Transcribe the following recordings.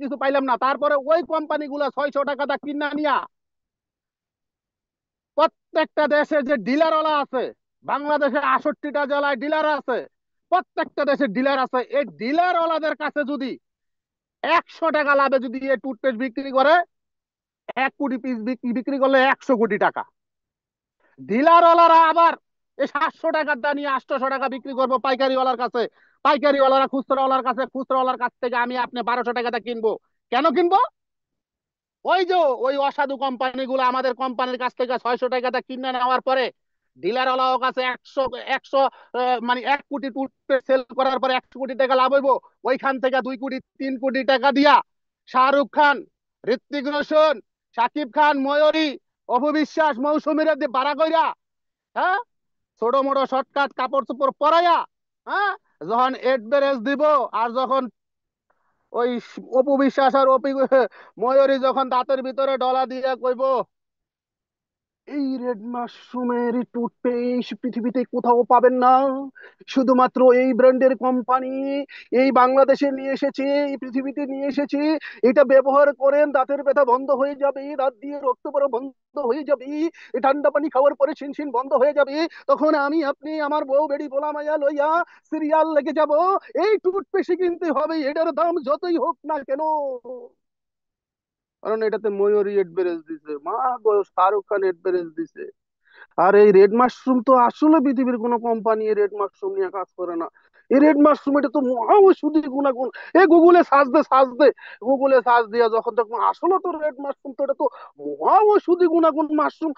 কিছু পাইলাম না, তারপরে ওই কোম্পানিগুলো 600 টাকা দা কিনা নিয়া প্রত্যেকটা দেশে যে ডিলারওয়ালা আছে, বাংলাদেশে 68টা জেলায় ডিলার আছে, প্রত্যেকটা দেশে ডিলার আছে, এই ডিলারওয়ালাদের কাছে যদি 100 টাকা লাভে যদি এই টুথপেস্ট বিক্রি করে, 1 কোটি পিস বিক্রি করলে 100 কোটি টাকা। ডিলারওয়ালারা আবার এই 700 টাকার দা নিয়ে 800 টাকা বিক্রি করবো পাইকারিওয়ালার কাছে, পাইকারিওয়ালারা খুচরাওয়ালার কাছে, খুচরাওয়ালার কাছ থেকে আমি আপনি 1200 টাকাটা কিনবো। কেন কিনবো? ওই যে ওই অসাধু কোম্পানিগুলো আমাদের কোম্পানির কাছ থেকে 600 টাকাটা কিনে নেওয়ার পরে ডিলারওয়ালার কাছে 100 100 মানে 1 কোটি টুথপেস্ট সেল করার পরে 100 কোটি টাকা লাভ হইব। ওইখান থেকে 2 কোটি 3 কোটি টাকা দিয়া শাহরুখ খান, ঋত্বিক রোশন, শাকিব খান, ময়ূরী, অপু বিশ্বাস, মৌসুমীর ভাড়া কইরা, হ্যাঁ, ছোট মোটো শর্টকাট কাপড় চোপড় পরাইয়া, হ্যাঁ, যখন এডভারেজ দিব, আর যখন ওই অপু বিশ্বাস আর ময়ূরী যখন দাঁতের ভিতরে ডলা দিয়ে কইব, এই রেড মাশরুমের টুথপেস্ট পৃথিবীতে কোথাও পাবেন না, শুধুমাত্র এই ব্র্যান্ডের কোম্পানি এই বাংলাদেশে নিয়ে এসেছে, এই পৃথিবীতে নিয়ে এসেছে, এটা ব্যবহার করেন, দাঁতের ব্যথা বন্ধ হয়ে যাবে, দাঁত দিয়ে রক্ত পড়া বন্ধ হয়ে যাবে, এই ঠান্ডা পানি খাওয়ার পরে শিনশিন বন্ধ হয়ে যাবে, তখন আমি আপনি আমার বউ বেড়ি পোলা মাইয়া লইয়া সিরিয়াল লেগে যাব, এই টুথপেস্ট কিনতে হবে, এটার দাম যতই হোক না কেন। কারণ এটাতে ময়ূরী এডভারেজ দিছে, মা গো, শাহরুখ খান এডভারেজ দিছে। আর এই রেড মাশরুম তো আসলে পৃথিবীর কোনো কোম্পানি এই রেড মাশরুম নিয়ে কাজ করে না। এই রেড মাশরুম এটা তো মহা ঔষধি গুণাগুণ। এই গুগলে সার্চ দে, সার্চ দে, গুগলে সার্চ দিয়া যখন দেখবো আসলে তো রেড মাশরুম তো এটা তো মহা ঔষধি গুণাগুণ মাশরুম।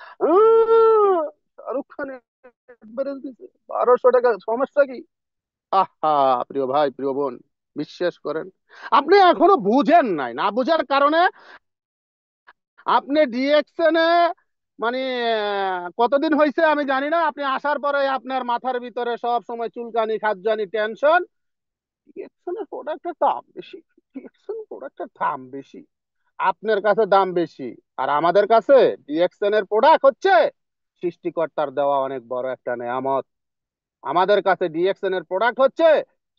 শাহরুখ খান একবারে দিছে 1200 টাকা, সমস্যা কি? আহা, প্রিয় ভাই, প্রিয় বোন, বিশ্বাস করেন, আপনি এখনো বুঝেন নাই, না বুঝার কারণে আপনি ডিএকশনে মানে কতদিন হয়েছে আমি জানি না, আপনি আসার পরে আপনার মাথার ভিতরে সব সময় চুলকানি, খাদ্যানি, টেনশন। ডিএকশনের প্রোডাক্টের দাম বেশি, ডিএকশন প্রোডাক্টের দাম বেশি, আপনার কাছে দাম বেশি, আর আমাদের কাছে ডিএকশনের প্রোডাক্ট হচ্ছে সৃষ্টিকর্তার দেওয়া অনেক বড় একটা নেয়ামত। আমাদের কাছে ডিএকশনের প্রোডাক্ট হচ্ছে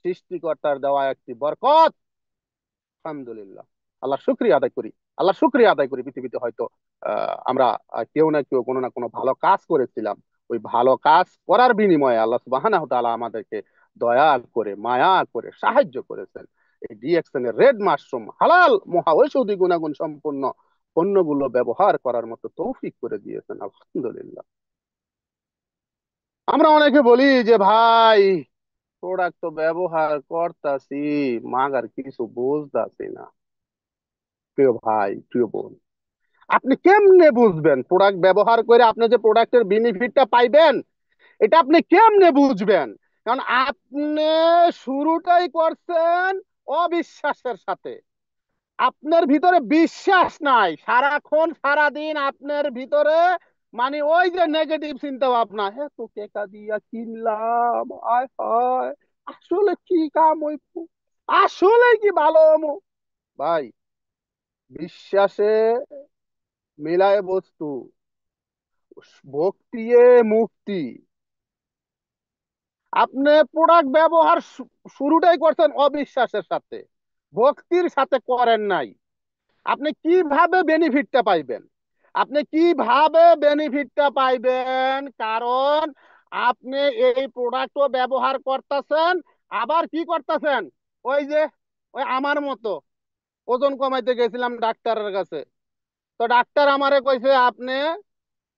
সৃষ্টিকর্তার দেওয়া একটি বরকত। আলহামদুলিল্লাহ, আল্লাহ শুক্রিয়া আদায় করি, আল্লাহ শুক্রিয়া আদায় করি। পৃথিবীতে হয়তো আমরা কেউ না কেউ কোনো না কোনো ভালো কাজ করেছিলাম, ওই ভালো কাজ করার বিনিময়ে আল্লাহ সুবহানাহু তাআলা আমাদেরকে দয়া করে, মায়া করে সাহায্য করেছেন। এই ডিএক্সএন এর রেড মাশরুম হালাল মহা ঔষধি গুণাগুণ সম্পন্ন পণ্যগুলো ব্যবহার করার মতো তৌফিক করে দিয়েছেন, আলহামদুলিল্লাহ। আমরা অনেকে বলি যে ভাই, প্রোডাক্ট তো ব্যবহার করতাছি, মাগার কিছু বুঝতাছি না। প্রিয় ভাই, প্রিয় বোন, আপনি কেমনে বুঝবেন প্রোডাক্ট ব্যবহার করে আপনি যে প্রোডাক্টের বেনিফিটটা পাইবেন, এটা আপনি কেমনে বুঝবেন? কারণ আপনি শুরুটাই করছেন অবিশ্বাসের সাথে। আপনার ভিতরে বিশ্বাস নাই, সারাক্ষণ সারাদিন আপনার ভিতরে মানে ওই যে নেগেটিভ চিন্তা ভাবনা, হ্যাঁ তো টাকা দিয়া কিনলাম, আয় হায়, আসলে কি কাম হইব, আসলে কি ভালো হমু? ভাই, বিশ্বাসে মিলায় বস্তু, ভক্তি মুক্তি। আপনি প্রোডাক্ট ব্যবহার শুরুটাই করছেন অবিশ্বাসের সাথে, ভক্তির সাথে করেন নাই। আপনি কিভাবে বেনিফিটটা পাইবেন? আপনি কিভাবে বেনিফিটটা পাইবেন? কারণ আপনি এই প্রোডাক্টও ব্যবহার করতেছেন, আবার কি করতেছেন, ওই যে ওই আমার মতো ওজন কমাইতে গেছিলাম ডাক্তারের কাছে, তো ডাক্তার আমারে কইছে আপনি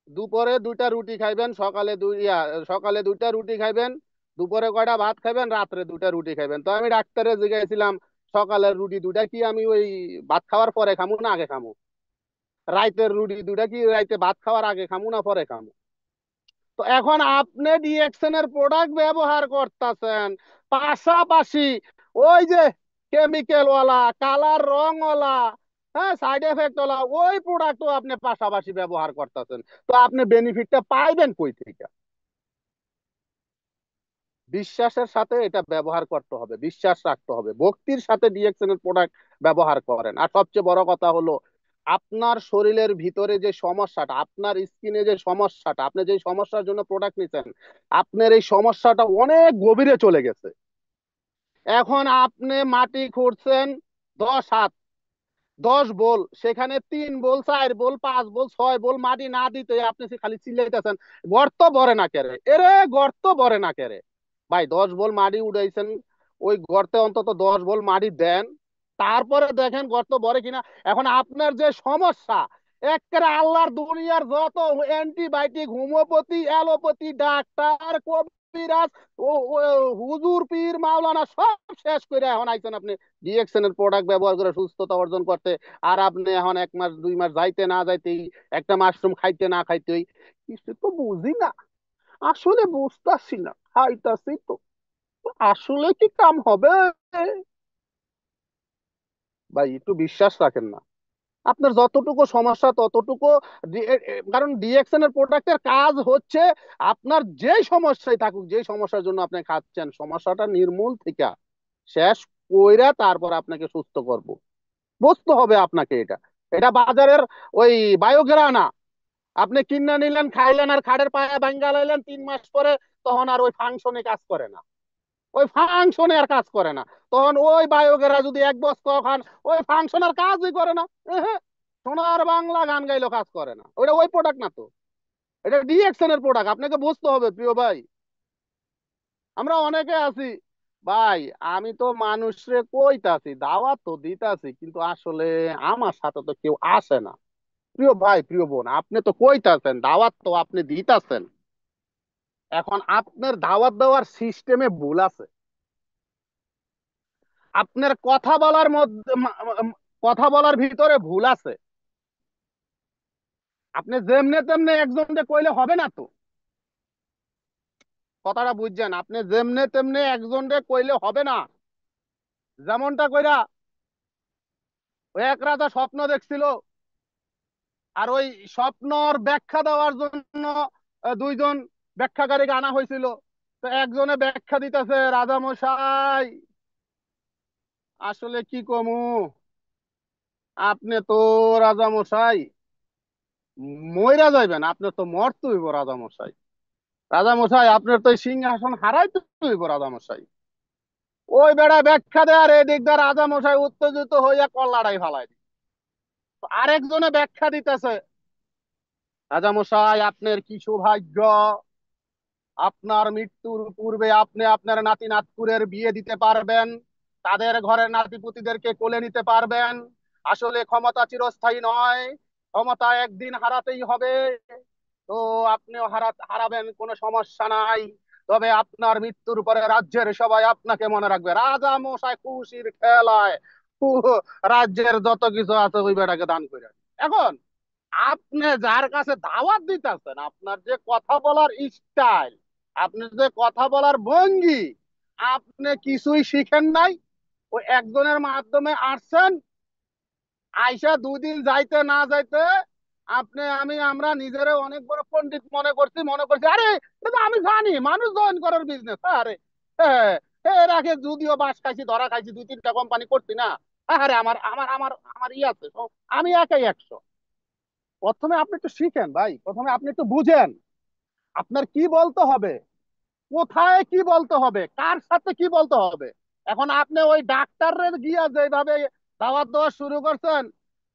দুপুরে 2টা রুটি খাইবেন, সকালে 2টা রুটি খাইবেন, দুপুরে কয়টা ভাত খাইবেন, রাত্রে 2টা রুটি খাইবেন। তো আমি ডাক্তারে জিজ্ঞাসিলাম, সকালের রুটি 2টা কি আমি ওই ভাত খাওয়ার পরে খামু না আগে খামু? রাইতের রুটি 2টা কি রাইতে ভাত খাওয়ার আগে খামু না পরে খামু? তো এখন আপনি ডিএক্সএনের প্রোডাক্ট ব্যবহার করতেছেন, পাশাপাশি ওই যে কেমিক্যাল ওয়ালা, কালার রং ওয়ালা, হ্যাঁ, সাইড এফেক্ট ওয়ালা ওই প্রোডাক্টও আপনি পাশাপাশি ব্যবহার করতেছেন। তো আপনি বেনিফিটটা পাইবেন কই থেকে? বিশ্বাসের সাথে এটা ব্যবহার করতে হবে, বিশ্বাস রাখতে হবে, ভক্তির সাথে ডিএক্সএন এর প্রোডাক্ট ব্যবহার করেন। আর সবচেয়ে বড় কথা হলো, আপনার শরীরের ভিতরে যে সমস্যাটা, আপনার স্কিনে যে সমস্যাটা, আপনি যে সমস্যার জন্য প্রোডাক্ট নিছেন, আপনার এই সমস্যাটা অনেক গভীরে চলে গেছে। এখন আপনি মাটি খুঁড়ছেন 10 হাত, 10 বল, সেখানে 3 বল, 4 বল, 5 বল, 6 বল মাটি না দিতে আপনি খালি চিল্লাইতেছেন গর্ত ভরে না কেরে, এরে গর্ত ভরে না কেরে। ভাই 10 বল মাটি উড়াইছেন, ওই গর্তে অন্তত 10 বল মাটি দেন, তারপরে দেখেন গর্ত ভরে কিনা। এখন আপনার যে সমস্যা, একেবারে আল্লাহর দুনিয়ার যত অ্যান্টিবায়োটিক, হোমিওপ্যাথি, অ্যালোপ্যাথি, ডাক্তার, কবিরাজ, ও ও হুজুর, পীর, মাওলানা সব শেষ করে এখন আইছেন আপনি ডিএক্সএন এর প্রোডাক্ট ব্যবহার করে সুস্থতা অর্জন করতে। আর আপনি এখন 1 মাস 2 মাস যাইতে না যাইতেই একটা মাশরুম খাইতে না খাইতেই কিছু তো বুঝি না, আসলে বুঝতাছি না, খাইতাছি তো, আসলে কি কাম হবে? ভাই একটু বিশ্বাস রাখেন না, আপনার যতটুকু সমস্যা ততটুকু কারণ ডিএক্সএন এর প্রোডাক্টের কাজ হচ্ছে আপনার যেই সমস্যায় থাকুক, যেই সমস্যার জন্য আপনি খাচ্ছেন, সমস্যাটা নির্মূল থেকে শেষ কইরা তারপর আপনাকে সুস্থ করব। বুঝতে হবে আপনাকে এটা, এটা বাজারের ওই বায়োগ্রা না। আপনি কিনে নিলেন, খাইলেন, আর খাড়ের পায়ে ভাঙ্গা লাইলেন, 3 মাস পরে তখন আর ওই ফাংশনে কাজ করে না, ওই ফাংশনে আর কাজ করে না। তখন ওই বায়োগ্রা যদি 1 বছর খান, ওই ফাংশন আর কাজই করে না। এহে, সোনার বাংলা গান গাইলেও কাজ করে না, ওইটা ওই প্রোডাক্ট না তো, এটা ডিএক্সএন এর প্রোডাক্ট, আপনাকে বুঝতে হবে প্রিয় ভাই। আমরা অনেকে আছি ভাই, আমি তো মানুষরে কইতাছি, দাওয়াত তো দিতাছি, কিন্তু আসলে আমার সাথে তো কেউ আসে না। প্রিয় ভাই, প্রিয় বোন, আপনি তো কইতাছেন, দাওয়াত তো আপনি দিতাছেন, এখন আপনার দাওয়াত দেওয়ার সিস্টেমে ভুল আছে। আপনার কথা বলার মধ্যে কথা বলার ভিতরে ভুল আছে। আপনি যেমনে তেমনে একজনকে কইলে হবে না তো, কথাটা বুঝছেন? আপনি যেমনে তেমনে একজনকে কইলে হবে না। যেমনটা কইরা ওই এক রাজা স্বপ্ন দেখছিল, আর ওই স্বপ্নর ব্যাখ্যা দেওয়ার জন্য 2 জন ব্যাখ্যাকারীকে আনা হয়েছিল। তো একজনে ব্যাখ্যা দিতেছে, রাজা মশাই আসলে কি কমু, আপনি তো রাজা মশাই মইরা যাইবেন, আপনি তো মরতে হইব রাজা মশাই। রাজা মশাই আপনার তো এই সিংহাসন হারাইতে হইব রাজা মশাই। ওই বেড়া ব্যাখ্যা দেয়, আর এদিক দিয়ে রাজা মশাই উত্তেজিত হইয়া কল্লাড়াই ফালাই দিল। আরেকজনে ব্যাখ্যা দিতেছে, রাজা মশাই আপনার কি সৌভাগ্য, আপনার মৃত্যুর পূর্বে আপনি আপনার নাতি নাতকুরের বিয়ে দিতে পারবেন, তাদের ঘরের নাতিপুতিদেরকে কোলে নিতে পারবেন। আসলে ক্ষমতা চিরস্থায়ী নয়, ক্ষমতা একদিন হারাতেই হবে। তো আপনিও হারাবেন, কোনো সমস্যা নাই, তবে আপনার মৃত্যুর পরে রাজ্যের সবাই আপনাকে মনে রাখবে। রাজা মশাই খুশির খেলায় রাজ্যের যত কিছু আছে ওই বেটাকে দান করে। এখন আপনি যার কাছে দাওয়াত দিতেছেন, আপনার যে কথা বলার স্টাইল, আপনার যে কথা বলার ভঙ্গি, আপনি কিছুই শিখেন নাই। ওই একজনের মাধ্যমে আসছেন, আইসা 2 দিন যাইতে না যাইতে আপনি আমরা নিজেরা অনেক বড় পণ্ডিত মনে করছি আরে এটা তো আমি জানি মানুষ জয়েন করার বিজনেস। আরে হ্যাঁ, এর আগে যদিও বাস খাইছি, ধরা খাইছি, 2-3টা কোম্পানি করছি না। আরে আমার আমার আমার আমার ই আছে, আমি একাই 100। প্রথমে আপনি একটু শিখেন ভাই, প্রথমে আপনি একটু বুঝেন আপনার কি বলতে হবে, কোথায় কি বলতে হবে, কার সাথে কি বলতে হবে। এখন আপনি ওই ডাক্তারের গিয়া যেভাবে দাওয়াত দেওয়া শুরু করছেন,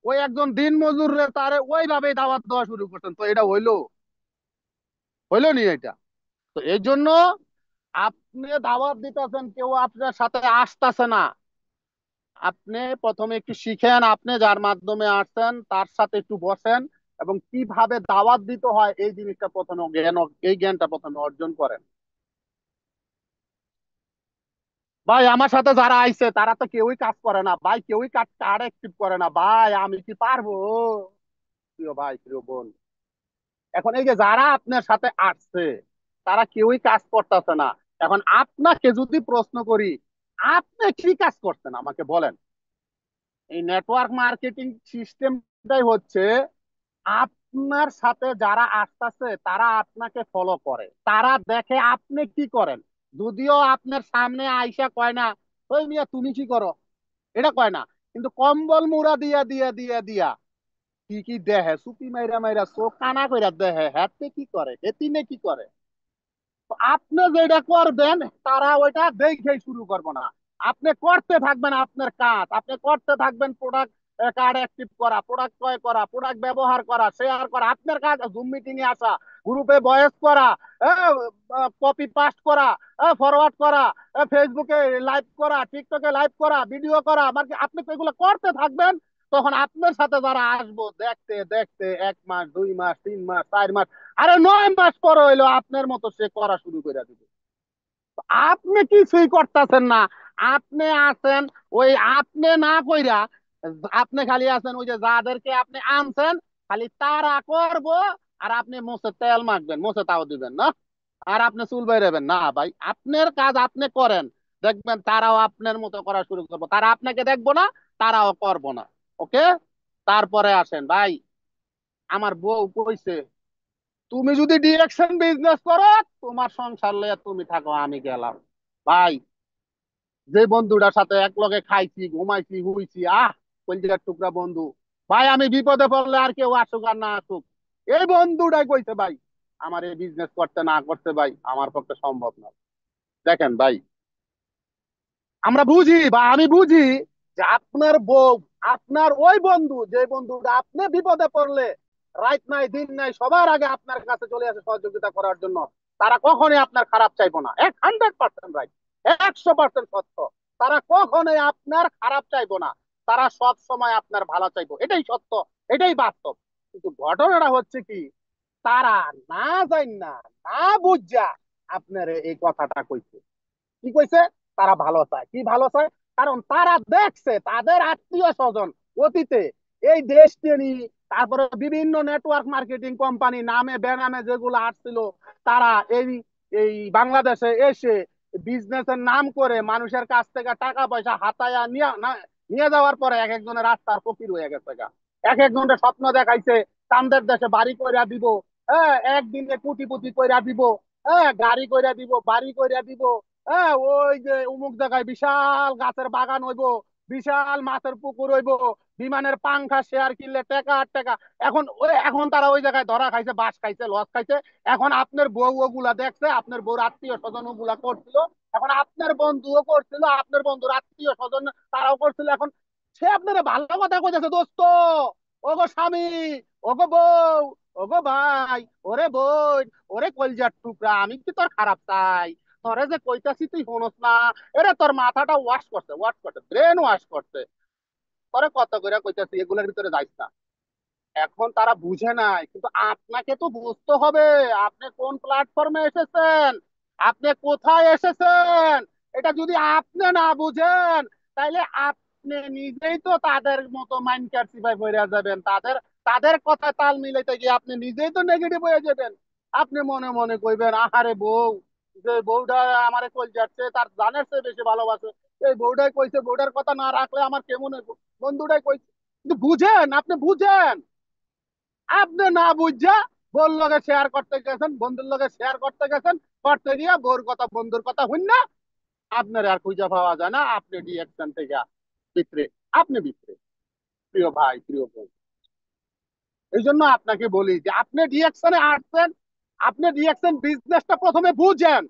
ওই একজন দিন মজুর তারে ওইভাবে দাওয়াত দেওয়া শুরু করছেন, তো এটা হইলো? হইলো নি এটা? তো এই জন্য আপনি দাওয়াত দিতেছেন, কেউ আপনার সাথে আসতেছে না। আপনি প্রথমে একটু শিখেন, আপনি যার মাধ্যমে আসছেন তার সাথে একটু বসেন, এবং কিভাবে দাওয়াত দিতে হয় এই জিনিসটা প্রথমে এই জ্ঞানটা প্রথমে অর্জন করেন। ভাই আমার সাথে যারা আইছে তারা তো কেউই কাজ করে না ভাই, কেউই কার্ড অ্যাক্টিভ করে না ভাই, আমি কি পারবো? প্রিয় ভাই, প্রিয় বোন, এখন এই যে যারা আপনার সাথে আসছে তারা কেউই কাজ করতেছে না। এখন আপনাকে যদি প্রশ্ন করি, আপনি কি কাজ করছেন আমাকে বলেন। এই নেটওয়ার্ক মার্কেটিং সিস্টেমটাই হচ্ছে, আপনার সাথে যারা আসতেছে তারা আপনাকে ফলো করে, তারা দেখে আপনি কি করেন। যদিও আপনার সামনে আইসা কয় না, ওই মিয়া তুমি কি করো, এটা কয় না, কিন্তু কম্বল মুড়া দিয়া দিয়া দিয়া দিয়া কি কি দেহে, চুপি মাইরা মাইরা চোখ কানা কইরা দেহে হাতে কি করে, হেতিনে কি করে। তো আপনি যেটা করবেন তারা ওইটা দেখেই শুরু করবো না, আপনি করতে থাকবেন আপনার কাজ, আপনি করতে থাকবেন প্রোডাক্ট কার্ড অ্যাক্টিভ করা, প্রোডাক্ট ক্রয় করা, প্রোডাক্ট ব্যবহার করা, শেয়ার করা, আপনার কাজ জুম মিটিং এ আসা, গ্রুপে ভয়েস করা, কপি পাস্ট করা, ফরওয়ার্ড করা, ফেসবুকে লাইভ করা, টিকটকে লাইভ করা, ভিডিও করা, মানে আপনি তো এগুলো করতে থাকবেন। তখন আপনার সাথে যারা আসবো দেখতে দেখতে 1 মাস, 2 মাস, 3 মাস, 4 মাস, আরে 9 মাস পরে হইলো আপনার মতো সে করা শুরু করে দিবে। আপনি কিছুই করতেছেন না। আপনি আছেন ওই, আপনি না কইরা আপনি খালি আছেন ওই যে যাদেরকে আপনি আনছেন, খালি তারা করব, আর আপনি মুছে তেল মাখবেন, মুছে তাও দিবেন না, আর আপনি চুল বাইরাবেন না। ভাই আপনার কাজ আপনি করেন, দেখবেন তারাও আপনার মতো করা শুরু করবো, তারা আপনাকে দেখবো না, তারাও করবো না। ওকে। তারপরে আসেন ভাই, আমার বউ কইছে তুমি যদি ডিরেকশন বিজনেস করো, তোমার সংসার লইয়া তুমি থাকো, আমি গেলাম। ভাই, যে বন্ধুটার সাথে এক লগে খাইছি, ঘুমাইছি, হুইছি, কলজিগার টুকরা বন্ধু, ভাই আমি বিপদে পড়লে আর কেউ আসুক আর না আসুক, এই বন্ধুটাই কইছে ভাই আমার এই বিজনেস করতে না করতে ভাই আমার পক্ষে সম্ভব না। দেখেন ভাই, আমরা বুঝি বা আমি বুঝি যে আপনার বউ, আপনার ওই বন্ধু, যে বন্ধুটা আপনি বিপদে পড়লে রাত নাই দিন নাই সবার আগে আপনার কাছে চলে আসে সহযোগিতা করার জন্য, তারা কখনোই আপনার খারাপ চাইবো না। 100% রাইট, 100% সত্য। তারা কখনোই আপনার খারাপ চাইবো না, তারা সব সময় আপনার ভালো চাইবো, এটাই সত্য, এটাই বাস্তব। কিন্তু ঘটনাটা হচ্ছে কি, তারা না জান না, না বুঝা আপনার এই কথাটা কইছে। কি কইছে? তারা ভালো চায়। কি ভালো চায়? কারণ তারা দেখছে তাদের আত্মীয় স্বজন অতীতে এই দেশকে নিয়ে, তারপরে বিভিন্ন নেটওয়ার্ক মার্কেটিং কোম্পানি নামে বেনামে যেগুলো আসছিল, তারা এই এই বাংলাদেশে এসে বিজনেসের নাম করে মানুষের কাছ থেকে টাকা পয়সা হাতায়া নিয়ে যাওয়ার পরে এক একজনের রাস্তার ফকির হয়ে গেছে গা। এক একজনের স্বপ্ন দেখাইছে চান্দের দেশে বাড়ি কইরা দিব, হ্যাঁ একদিনে কোটিপতি কইরা দিব, হ্যাঁ গাড়ি কইরা দিব, বাড়ি কইরা দিব, হ্যাঁ ওই যে অমুক জায়গায় বিশাল গাছের বাগান হইব, বিশাল মাছের পুকুর হইব, বিমানের পাংখা শেয়ার কিনলে টাকা আর টাকা। এখন তারা ওই জায়গায় ধরা খাইছে, বাস খাইছে, লস খাইছে। এখন আপনার বউ ওগুলা দেখছে, আপনার বউর আত্মীয় স্বজন ওগুলা করছিল, এখন আপনার বন্ধুও করছিল, আপনার বন্ধুর আত্মীয় স্বজন তারাও করছিল। এখন সে আপনারা ভালো কথা কইতেছে, দোস্ত, ওগো স্বামী, ওগো বউ, ওগো ভাই, ওরে বোন, ওরে কলজার টুকরা, আমি কি তোর খারাপ চাই? তোরে যে কইতাছি তুই শুনস না, এরে তোর মাথাটা ওয়াশ করছে, ওয়াশ করছে, ব্রেন ওয়াশ করছে, তোরে কত করে কইতাছি এগুলোর ভিতরে যাইস না। এখন তারা বুঝে নাই, কিন্তু আপনাকে তো বুঝতে হবে আপনি কোন প্ল্যাটফর্মে এসেছেন, আপনি কোথায় এসেছেন। এটা যদি আপনি না বুঝেন, তাইলে আপনি নিজেই তো তাদের মতো মাইন্ডকার সিপাই হয়ে যাবেন, তাদের তাদের কথায় তাল মিলাইতে গিয়ে আপনি নিজেই তো নেগেটিভ হয়ে যাবেন। আপনি মনে মনে কইবেন আহারে বউ, যে বউটা আমারে কল যাচ্ছে তার জানের চেয়ে বেশি ভালোবাসে, এই বউটাই কইছে, বউটার কথা না রাখলে আমার কেমন হইব, বন্ধুটাই কইছে। কিন্তু বুঝেন, আপনি বুঝেন, আপনি না বুঝা বউর লগে শেয়ার করতে গেছেন, বন্ধুর লগে শেয়ার করতে গেছেন, করতে গিয়া বউর কথা বন্ধুর কথা হইন না, আপনার আর খুঁজে পাওয়া যায় না, আপনি ডিএকশন থেকে বিক্রে, আপনি বিক্রে। প্রিয় ভাই, প্রিয় বোন, এই জন্য আপনাকে বলি যে আপনি ডিএকশনে আসছেন, আপনি ডিএকশন বিজনেসটা প্রথমে বুঝেন।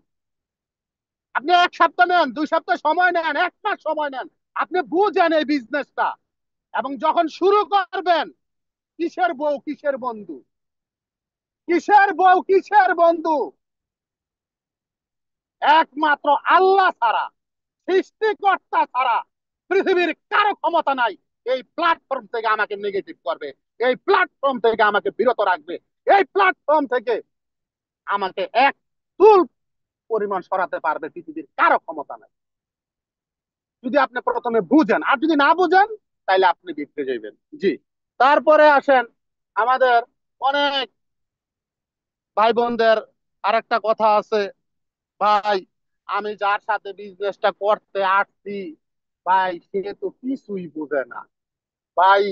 আপনি 1 সপ্তাহ নেন, 2 সপ্তাহ সময় নেন, 1 মাস সময় নেন, আপনি বুঝেন এই বিজনেসটা। এবং যখন শুরু করবেন, কিসের বউ কিসের বন্ধু, কিসের বউ কিসের বন্ধু, একমাত্র আল্লাহ ছাড়া, সৃষ্টিকর্তা ছাড়া পৃথিবীর কারো ক্ষমতা নাই এই প্ল্যাটফর্ম থেকে আমাকে নেগেটিভ করবে, এই প্ল্যাটফর্ম থেকে আমাকে বিরত রাখবে, এই প্ল্যাটফর্ম থেকে আমাকে এক চুল পরিমাণ সরাতে পারবে পৃথিবীর কারো ক্ষমতা নাই। যদি আপনি প্রথমে বুঝেন, আর যদি না বুঝেন তাহলে আপনি বিগড়ে যাইবেন। জি। তারপরে আসেন আমাদের অনেক ভাই বোনদের আরেকটা কথা আছে, ভাই আমি যার সাথে বিজনেসটা করতে আসছি, ভাই সে তো কিছুই বুঝে না। ভাই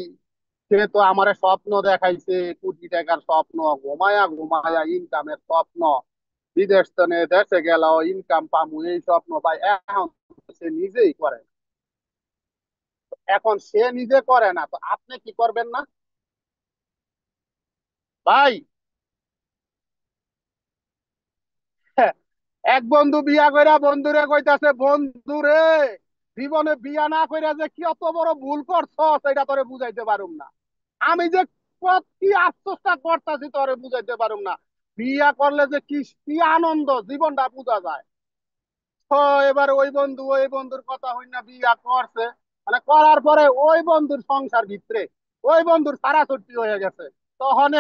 সে তো আমার স্বপ্ন দেখাইছে, কোটি টাকার স্বপ্ন, ঘুমায়া ঘুমায়া ইনকামের স্বপ্ন, বিদেশ থেকে দেশে গেল ইনকাম পামু এই স্বপ্ন, ভাই এখন সে নিজেই করে না। এখন সে নিজে করে না, তো আপনি কি করবেন না? ভাই, এক বন্ধু বিয়া কইরা বন্ধুরে কইতাছে, বন্ধু রে জীবনে বিয়া না কইরা যে কি অত বড় ভুল করছো সেটা তোরে বুঝাইতে পারুম না। আমি যে কি আফসোসটা করতেছি তোরে বুঝাইতে পারুম না। বিয়া করলে যে কি কি আনন্দ জীবনটা বোঝা যায়। তো এবার ওই বন্ধুর কথা হই না বিয়া করছে, মানে করার পরে ওই বন্ধুর সংসার ভিতরে ওই বন্ধুর ছাড়াছাড়ি হয়ে গেছে। তখন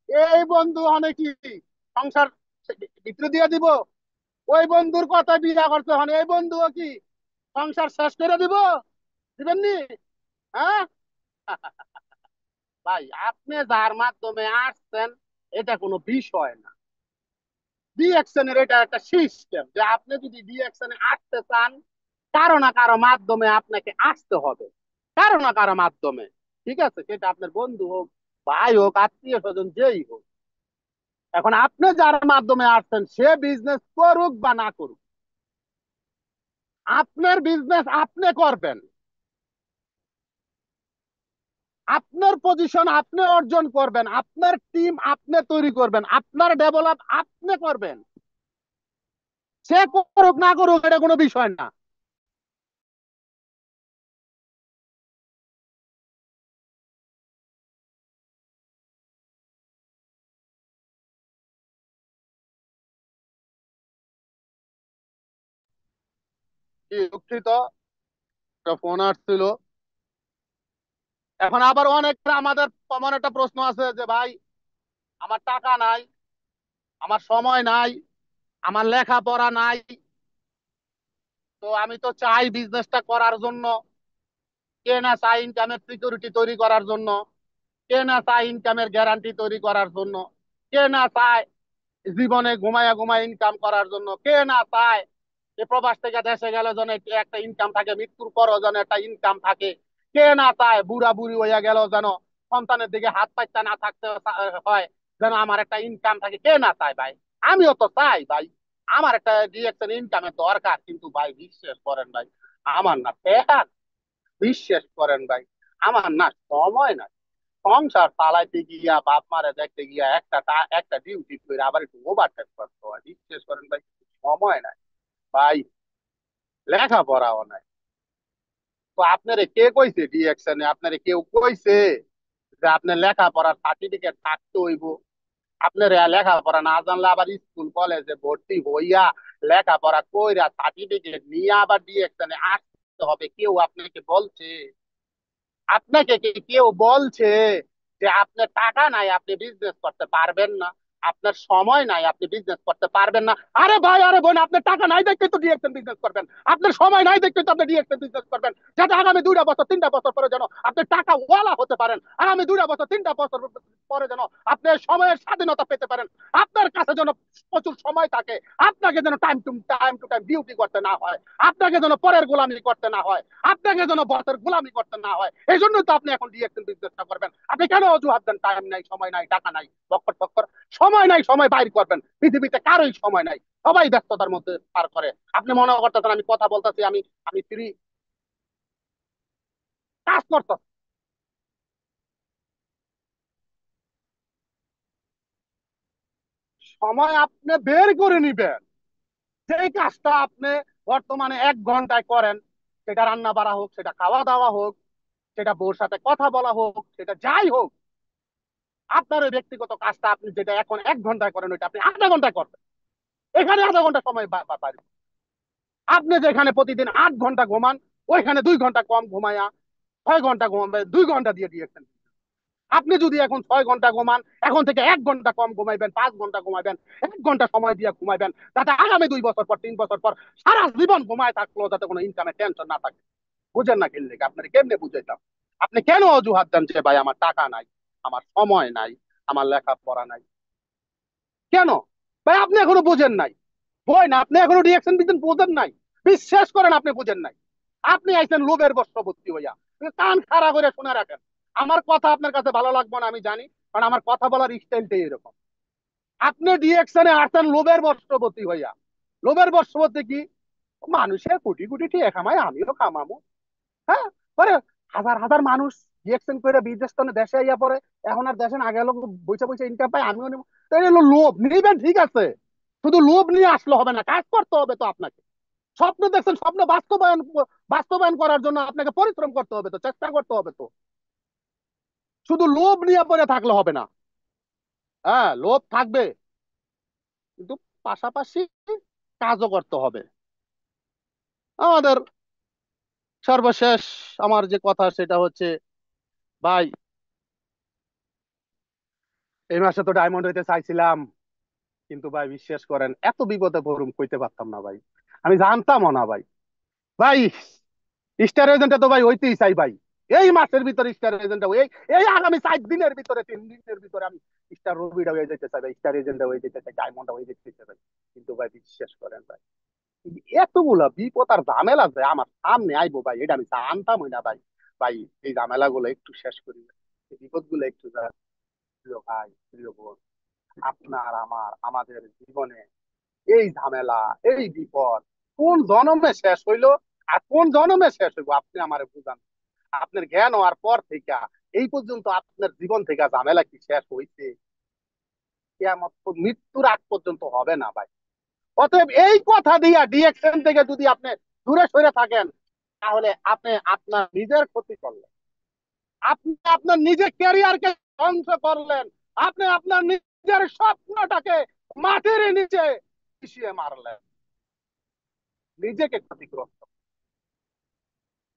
এই বন্ধু অনেক কি সংসার ভিতরে দিয়ে দিব? ওই বন্ধুর কথা বিয়া করছে হন এই বন্ধুও কি সংসার শেষ করে দিব? দিবেননি? হ্যাঁ ভাই, আপনি যার মাধ্যমে আসছেন এটা কোনো বিষয় না। ডিএকশনের এটা একটা সিস্টেম যে আপনি যদি ডিএকশনে আসতে চান, কারো না কারো মাধ্যমে আপনাকে আসতে হবে, কারো না কারো মাধ্যমে। ঠিক আছে, সেটা আপনার বন্ধু হোক, ভাই হোক, আত্মীয় স্বজন, যেই হোক। এখন আপনি যার মাধ্যমে আসছেন সে বিজনেস করুক বা না করুক, আপনার বিজনেস আপনি করবেন, আপনার পজিশন আপনি অর্জন করবেন, আপনার টিম আপনি তৈরি করবেন, আপনার ডেভেলপ আপনি করবেন। সে করুক না করুক এটা কোনো বিষয় না। কি দুঃখিত, ফোন আসছিল। এখন আবার অনেক আমাদের কমন একটা প্রশ্ন আছে যে ভাই, আমার টাকা নাই, আমার সময় নাই, আমার লেখাপড়া নাই, তো আমি তো চাই বিজনেসটা করার জন্য। কে না চাই ইনকামের সিকিউরিটি তৈরি করার জন্য, কে না চায় ইনকামের গ্যারান্টি তৈরি করার জন্য, কে না চায় জীবনে ঘুমায়া ঘুমায় ইনকাম করার জন্য, কে না চায় যে প্রবাস থেকে দেশে গেলে যেন একটা ইনকাম থাকে, মৃত্যুর পরও যেন একটা ইনকাম থাকে, কে না চায় বুড়া বুড়ি হইয়া গেল যেন সন্তানের দিকে হাত পাইতে না থাকতে হয়, যেন আমার একটা ইনকাম থাকে। কে না চায় ভাই? আমিও তো চাই ভাই, আমার একটা ডিএকশন ইনকামের দরকার। কিন্তু ভাই বিশ্বাস করেন ভাই, আমার না পেট, বিশ্বাস করেন ভাই, আমার না সময় না। সংসার চালাইতে গিয়া বাপ মারে দেখতে গিয়া একটা ডিউটি করে আবার একটু ওভারটাইম করতে হয়। বিশ্বাস করেন ভাই, সময় নাই ভাই, লেখাপড়াও নাই। তো আপনারে কে কইছে ডিএকশনে? আপনারে কেউ কইছে যে আপনার লেখাপড়ার সার্টিফিকেট থাকতে হইব? আপনার লেখাপড়া না জানলে আবার স্কুল কলেজে ভর্তি হইয়া লেখাপড়া কইরা সার্টিফিকেট নিয়ে আবার ডিএকশনে আসতে হবে? কেউ আপনাকে বলছে? আপনাকে কি কেউ বলছে যে আপনার টাকা নাই আপনি বিজনেস করতে পারবেন না, আপনার সময় নাই আপনি বিজনেস করতে পারবেন না? আরে ভাই, আরে বোন, আপনার টাকা নাই দেখে তো ডিএকশন বিজনেস করবেন, আপনার সময় নাই দেখে তো আপনি ডিএকশন বিজনেস করবেন, যাতে আগামী 2টা বছর 3টা বছর পরে যেন আপনি টাকা ওয়ালা হতে পারেন, আগামী 2টা বছর 3টা বছর পরে যেন আপনি সময়ের স্বাধীনতা পেতে পারেন, আপনার কাছে যেন প্রচুর সময় থাকে, আপনাকে যেন টাইম টু টাইম ডিউটি করতে না হয়, আপনাকে যেন পরের গোলামি করতে না হয়, আপনাকে যেন বসের গোলামি করতে না হয়। এই জন্য তো আপনি এখন ডিএকশন বিজনেসটা করবেন। আপনি কেন অজুহাত দেন টাইম নাই, সময় নাই, টাকা নাই, বক্কর টক্কর? সময় নাই, সময় বাইর করবেন। পৃথিবীতে কারোই সময় নাই, সবাই ব্যস্ততার মধ্যে পার করে। আপনি মনে করতেছেন আমি কথা বলতেছি, আমি আমি ফ্রি, কাজ করতেছি। সময় আপনি বের করে নিবেন। যেই কাজটা আপনি বর্তমানে 1 ঘন্টায় করেন, সেটা রান্না বাড়া হোক, সেটা খাওয়া দাওয়া হোক, সেটা বউর সাথে কথা বলা হোক, সেটা যাই হোক, আপনার ওই ব্যক্তিগত কাজটা আপনি যেটা এখন 1 ঘন্টায় করেন ওইটা আপনি আধা ঘন্টায় করবেন। এখানে আধা ঘন্টা সময় পারি। আপনি যেখানে প্রতিদিন 8 ঘন্টা ঘুমান, ওইখানে 2 ঘন্টা কম ঘুমায়া 6 ঘন্টা ঘুমাবে, 2 ঘন্টা দিয়ে দিয়েছেন। আপনি যদি এখন 6 ঘন্টা ঘুমান, এখন থেকে 1 ঘন্টা কম ঘুমাইবেন, 5 ঘন্টা ঘুমাইবেন, 1 ঘন্টা সময় দিয়ে ঘুমাইবেন, যাতে আগামী 2 বছর পর 3 বছর পর সারা জীবন ঘুমায় থাকলেও যাতে কোনো ইনকামের টেনশন না থাকে। বুঝেন না কিনলে আপনার কেমনে বুঝাইতাম? আপনি কেন অজুহাত দেন যে ভাই আমার টাকা নাই, আমার সময় নাই, আমার লেখাপড়া নাই? কেন ভাই? আপনি এখনো বুঝেন নাই? বই না, আপনি এখনো রিয়াকশন দিচ্ছেন, বোঝেন নাই? বিশ্বাস করেন আপনি বুঝেন নাই। আপনি আইছেন লোভের বশবর্তী হইয়া। কান খাড়া করে শুনে রাখেন, আমার কথা আপনার কাছে ভালো লাগবে না আমি জানি, কারণ আমার কথা বলার স্টাইলটাই এরকম। আপনি ডিএকশনে আসছেন লোভের বশবর্তী হইয়া। লোভের বশবর্তী কি? মানুষের কোটি কোটি টাকা কামায়, আমিও কামাবো। হ্যাঁ, পরে হাজার হাজার মানুষ রিয়েকশন করে বিদেশ তো দেশে আইয়া পরে, এখন আর দেশে না গেল, বৈশা বৈশা ইনকাম পাই, আমিও নেবো। তো এই হলো লোভ। নিবেন, ঠিক আছে, শুধু লোভ নিয়ে আসলে হবে না, কাজ করতে হবে তো আপনাকে। স্বপ্ন দেখছেন, স্বপ্ন বাস্তবায়ন করার জন্য আপনাকে পরিশ্রম করতে হবে, তো চেষ্টা করতে হবে। তো শুধু লোভ নিয়ে পড়ে থাকলে হবে না। হ্যাঁ, লোভ থাকবে, কিন্তু পাশাপাশি কাজও করতে হবে। আমাদের সর্বশেষ আমার যে কথা সেটা হচ্ছে, ভাই এই মাসে তো ডায়মন্ড হইতে চাইছিলাম, কিন্তু ভাই বিশ্বাস করেন এত বিপদে পড়ুম কইতে পারতাম না ভাই। আমি জানতামও না ভাই। ভাই স্টার এজেন্টে তো ভাই হইতেই চাই ভাই। এই মাসের ভিতরে স্টার এজেন্ট এই এই আগামী 4 দিনের ভিতরে, 3 দিনের ভিতরে আমি স্টার রবিটা হয়ে যেতে চাই ভাই, স্টার এজেন্ট হয়ে যেতে চাই, ডায়মন্ড হয়ে যেতে চাই ভাই। কিন্তু ভাই বিশ্বাস করেন ভাই, এতগুলা বিপদ আর ঝামেলা যে আমার সামনে আইবো ভাই, এটা আমি জানতামই না ভাই। ভাই এই ঝামেলা গুলো একটু শেষ করি ভাই। এই বিপদ গুলো একটু প্রিয় ভাই, প্রিয় বোন, আপনার আমার আমাদের জীবনে এই ঝামেলা, এই বিপদ কোন জনমে শেষ হইলো আর কোন জনমে শেষ হইবো আপনি আমারে বুঝান। আপনার জ্ঞান হওয়ার পর থেকে এই পর্যন্ত আপনার জীবন থেকে ঝামেলা কি শেষ হইছে? কিয়ামত তো মৃত্যুর আগ পর্যন্ত হবে না ভাই। অতএব এই কথা দিয়া ডিএকশন থেকে যদি আপনি দূরে সরে থাকেন, তাহলে আপনি আপনার নিজের ক্ষতি করলেন, আপনি আপনার নিজের ক্যারিয়ারকে ধ্বংস করলেন, আপনি আপনার নিজের স্বপ্নটাকে মাটির নিচে মিশিয়ে মারলেন, নিজেকে ক্ষতিগ্রস্ত।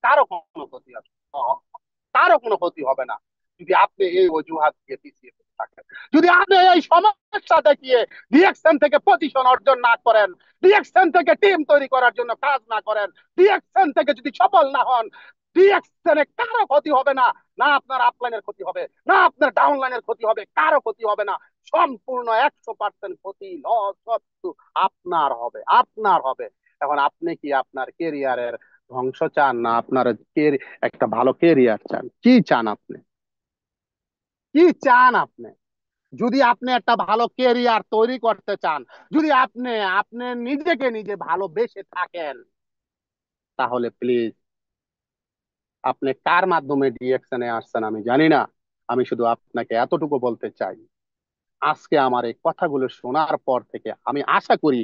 কারো কোনো ক্ষতি হবে, কারো কোনো ক্ষতি হবে না যদি আপনি এই অজুহাত দিয়ে পিছিয়ে থাকেন। যদি আপনি এই সমস্যা দেখিয়ে ডিএকশন থেকে পজিশন অর্জন না করেন, ডিএকশন থেকে টিম তৈরি করার জন্য কাজ না করেন, ডিএকশন থেকে যদি সফল না হন, ডিএকশনে কারো ক্ষতি হবে না। না আপনার আপলাইনের ক্ষতি হবে, না আপনার ডাউনলাইনের ক্ষতি হবে, কারো ক্ষতি হবে না। সম্পূর্ণ 100% ক্ষতি, লস সব আপনার হবে, আপনার হবে। এখন আপনি কি আপনার কেরিয়ারের ধ্বংস চান, না আপনার একটা ভালো কেরিয়ার চান? কি চান আপনি? কি চান আপনি? যদি আপনি একটা ভালো কেরিয়ার তৈরি করতে চান, যদি আপনি আপনি নিজেকে নিজে ভালোবেসে থাকেন, তাহলে প্লিজ, আপনি কার মাধ্যমে ডিএকশনে আসছেন আমি জানি না, আমি শুধু আপনাকে এতটুকু বলতে চাই, আজকে আমার এই কথাগুলো শোনার পর থেকে আমি আশা করি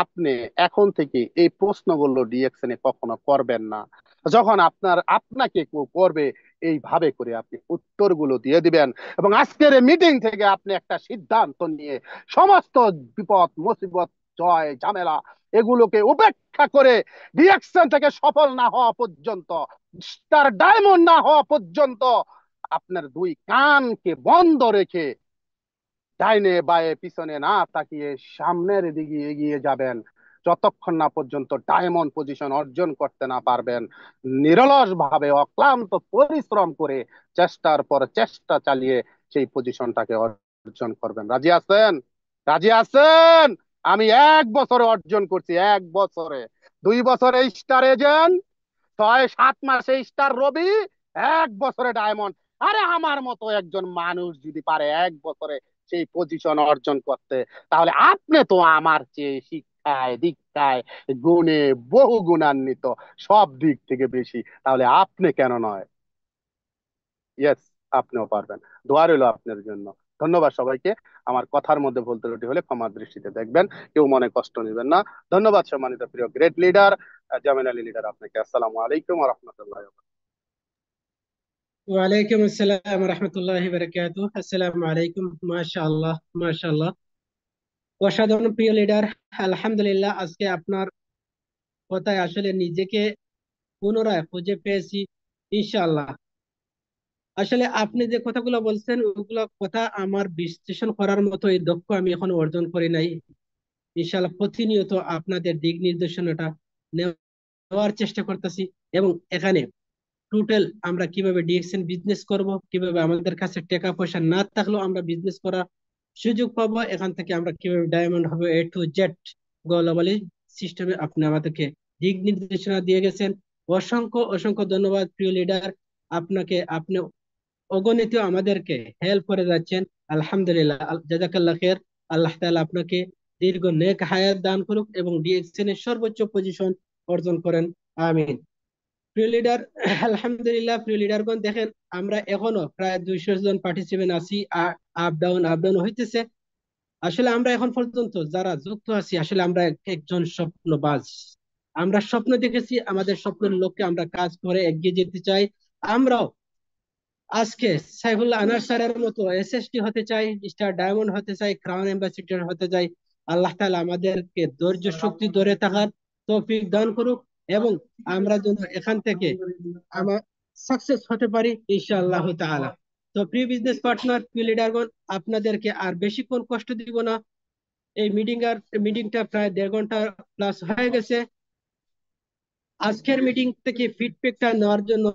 আপনি এখন থেকে এই প্রশ্নগুলো ডিএকশনে কখনো করবেন না। যখন আপনাকে কেউ করবে, এইভাবে করে আপনি উত্তরগুলো দিয়ে দিবেন, এবং আজকের এই মিটিং থেকে আপনি একটা সিদ্ধান্ত নিয়ে সমস্ত বিপদ মুসিবত, জয় ঝামেলা এগুলোকে উপেক্ষা করে ডিএকশন থেকে সফল না হওয়া পর্যন্ত, তার ডায়মন্ড না হওয়া পর্যন্ত আপনার দুই কানকে বন্ধ রেখে ডাইনে বায়ে পিছনে না তাকিয়ে সামনের দিকে এগিয়ে যাবেন, যতক্ষণ না পর্যন্ত ডায়মন্ড পজিশন অর্জন করতে না পারবেন। নিরলস ভাবে অক্লান্ত পরিশ্রম করে চেষ্টার পর চেষ্টা চালিয়ে সেই পজিশনটাকে অর্জন করবেন। রাজি আছেন? রাজি আছেন? আমি 1 বছরে অর্জন করছি, 1 বছরে। 2 বছরে স্টার এজেন্ট, 6-7 মাসে স্টার রবি, 1 বছরে ডায়মন্ড। আরে আমার মতো একজন মানুষ যদি পারে 1 বছরে সেই পজিশন অর্জন করতে, তাহলে আপনি তো আমার চেয়ে শিক্ষায় দীক্ষায় গুণে বহু গুণান্বিত, সব দিক থেকে বেশি, তাহলে আপনি কেন নয়? ইয়েস, আপনিও পারবেন। দোয়া রইল আপনার জন্য। ধন্যবাদ সবাইকে। আমার কথার মধ্যে ভুল ত্রুটি হলে ক্ষমার দৃষ্টিতে দেখবেন, কেউ মনে কষ্ট নেবেন না। ধন্যবাদ সম্মানিত প্রিয় great leader Jamil Ali leader, আপনাকে। আসসালামু আলাইকুম ওয়া রাহমাতুল্লাহি। ওয়ালাইকুম আসসালাম রহমতুল্লাহি বারাকাতুহু। আসসালামু আলাইকুম। মাশাআল্লাহ, মাশাআল্লাহ, অসাধারণ প্রিয় লিডার। আলহামদুলিল্লাহ, আজকে আপনার কথায় আসলে নিজেকে পুনরায় খুঁজে পেয়েছি, ইনশাআল্লাহ। আসলে আপনি যে কথাগুলো বলছেন ওগুলো কথা আমার বিশ্লেষণ করার মতো এই দক্ষ আমি এখন অর্জন করি নাই। ইনশাআল্লাহ প্রতিনিয়ত আপনাদের দিক নির্দেশনাটা নেওয়ার চেষ্টা করতেছি, এবং এখানে টোটাল আমরা কিভাবে ডিএক্সএন বিজনেস করব, কিভাবে আমাদের কাছে টাকা পয়সা না থাকলেও আমরা বিজনেস করার সুযোগ পাবো, এখান থেকে আমরা কিভাবে ডায়মন্ড হবে, A to Z গ্লোবালি সিস্টেমে আপনি আমাদেরকে দিক নির্দেশনা দিয়ে গেছেন। অসংখ্য অসংখ্য ধন্যবাদ প্রিয় লিডার আপনাকে। আপনি অগণিত আমাদেরকে হেল্প করে যাচ্ছেন। আলহামদুলিল্লাহ, জাযাকাল্লাহ খের। আল্লাহ তাআলা আপনাকে দীর্ঘ নেক হায়াত দান করুক এবং ডিএক্সএন এর সর্বোচ্চ পজিশন অর্জন করেন। আমিন। প্রিয় লিডার, আলহামদুলিল্লাহ প্রিয় লিডারগণ, দেখেন আমরা এখনো প্রায় 200 জন পার্টিসিপেন্ট আছি, আপ ডাউন আপ ডাউন হইতেছে। আসলে আমরা এখন পর্যন্ত যারা যুক্ত আছি, আসলে আমরা একজন স্বপ্নবাজ। আমরা স্বপ্ন দেখেছি, আমাদের স্বপ্নের লক্ষ্যে আমরা কাজ করে এগিয়ে যেতে চাই। আমরাও আজকে সাইফুল্লাহ আনার স্যারের মতো এসএসটি হতে চাই, স্টার ডায়মন্ড হতে চাই, ক্রাউন অ্যাম্বাসিডর হতে চাই। আল্লাহ তাআলা আমাদেরকে ধৈর্য শক্তি ধরে থাকার তৌফিক দান করুক, এবং আমরা যেন এখান থেকে আমার সাকসেস হতে পারি ইনশাআল্লাহ তাআলা। তো প্রিয় বিজনেস পার্টনার, প্রিয় লিডারগণ, আপনাদেরকে আর বেশিক্ষণ কষ্ট দিব না। এই মিটিংটা প্রায় 1.5 ঘন্টা প্লাস হয়ে গেছে। আজকের মিটিং থেকে ফিডব্যাকটা নেওয়ার জন্য